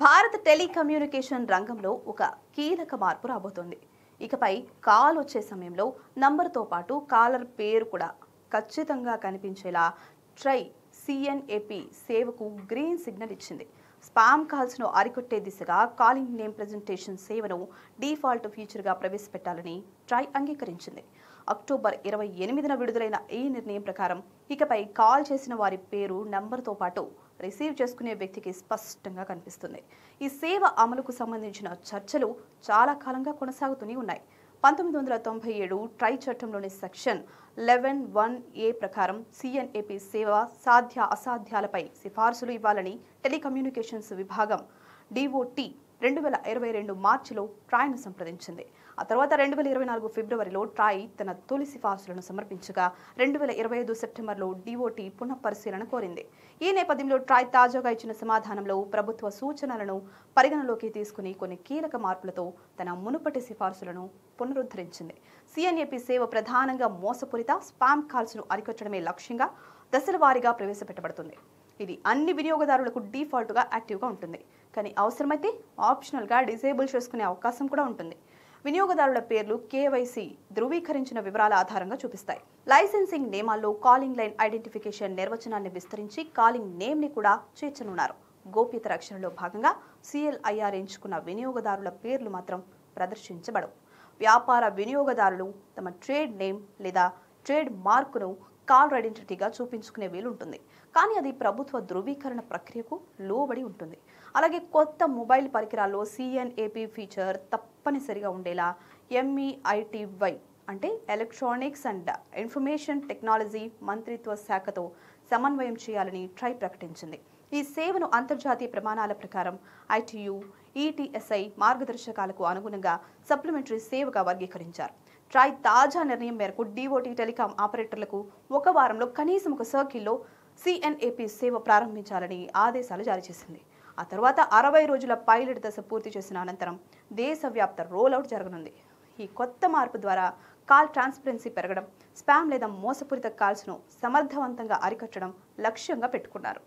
భారత టెలికమ్యూనికేషన్ రంగంలో ఒక కీలక మార్పు రాబోతోంది. ఇకపై కాల్ వచ్చే సమయంలో నంబర్తో పాటు కాలర్ పేరు కూడా ఖచ్చితంగా కనిపించేలా ట్రై సిఎన్ఏపి సేవకు గ్రీన్ సిగ్నల్ ఇచ్చింది. స్పామ్ కాల్స్ను అరికొట్టే దిశగా కాలింగ్ నేమ్ ప్రెజెంటేషన్ సేవను డిఫాల్ట్ ఫీచర్గా ప్రవేశపెట్టాలని ట్రై అంగీకరించింది. అక్టోబర్ 28న విడుదలైన ఈ నిర్ణయం ప్రకారం ఇకపై కాల్ చేసిన వారి పేరు, నంబర్తో పాటు రిసీవ్ చేసుకునే వ్యక్తికి స్పష్టంగా కనిపిస్తుంది. ఈ సేవ అమలుకు సంబంధించిన చర్చలు చాలా కాలంగా కొనసాగుతూనే ఉన్నాయి. 1997 ట్రై చట్టంలోని సెక్షన్ 11(1)(a) ప్రకారం సిఎన్ఏపి సేవ సాధ్య అసాధ్యాలపై సిఫార్సులు ఇవ్వాలని టెలికమ్యూనికేషన్స్ విభాగం డిఓటి 2022 మార్చిలో ట్రాయ్ను సంప్రదించింది. ఆ తర్వాత 2024 ఫిబ్రవరిలో ట్రాయ్ తన తొలి సిఫార్సులను సమర్పించగా 2025 సెప్టెంబర్లో డిఓటి పునఃపరిశీలన కోరింది. ఈ నేపథ్యంలో ట్రాయ్ తాజాగా ఇచ్చిన సమాధానంలో ప్రభుత్వ సూచనలను పరిగణలోకి తీసుకుని కొన్ని కీలక మార్పులతో తన మునుపటి సిఫార్సులను పునరుద్ధరించింది. సిఎన్ఏపి సేవ ప్రధానంగా మోసపూరిత స్పామ్ కాల్స్ను అరికట్టడమే లక్ష్యంగా దశల వారీగా ప్రవేశపెట్టబడుతుంది. ఇది అన్ని వినియోగదారులకు డిఫాల్ట్గా యాక్టివ్గా ఉంటుంది, కానీ అవసరమైతే ఆప్షనల్గా డిసేబుల్ చేసుకునే అవకాశం కూడా ఉంటుంది. వినియోగదారుల పేర్లు కేవైసీ ధృవీకరించిన వివరాల ఆధారంగా చూపిస్తాయి. లైసెన్సింగ్ నియమాల్లో కాలింగ్ లైన్ ఐడెంటిఫికేషన్ నిర్వచనాన్ని విస్తరించి కాలింగ్ నేమ్ని కూడా చేర్చనున్నారు. గోప్యత రక్షణలో భాగంగా సిఎల్ఐఆర్ ఎంచుకున్న వినియోగదారుల పేర్లు మాత్రం ప్రదర్శించబడవు. వ్యాపార వినియోగదారులు తమ ట్రేడ్ నేమ్ లేదా ట్రేడ్ మార్కును కాల్ ఐడెంటిటీగా చూపించుకునే వీలుంటుంది, కానీ అది ప్రభుత్వ ధృవీకరణ ప్రక్రియకు లోబడి ఉంటుంది. అలాగే కొత్త మొబైల్ పరికరాల్లో సిఎన్ఏపి ఫీచర్ తప్పనిసరిగా ఉండేలా ఎంఈఐటివై అంటే ఎలక్ట్రానిక్స్ అండ్ ఇన్ఫర్మేషన్ టెక్నాలజీ మంత్రిత్వ శాఖతో సమన్వయం చేయాలని ట్రై ప్రకటించింది. ఈ సేవను అంతర్జాతీయ ప్రమాణాల ప్రకారం ఐటియు, ఈటీఎస్ఐ మార్గదర్శకాలకు అనుగుణంగా సప్లిమెంటరీ సేవగా వర్గీకరించారు. ట్రాయ్ తాజా నిర్ణయం మేరకు డిఓటి టెలికాం ఆపరేటర్లకు ఒక వారంలో కనీసం ఒక సర్కిల్లో సిఎన్ఏపి సేవ ప్రారంభించాలని ఆదేశాలు జారీ చేసింది. ఆ తర్వాత 60 రోజుల పైలట్ దశ పూర్తి చేసిన అనంతరం దేశవ్యాప్త రోల్అవుట్ జరగనుంది. ఈ కొత్త మార్పు ద్వారా కాల్ ట్రాన్స్పరెన్సీ పెరగడం, స్పామ్ లేదా మోసపూరిత కాల్స్ను సమర్థవంతంగా అరికట్టడం లక్ష్యంగా పెట్టుకున్నారు.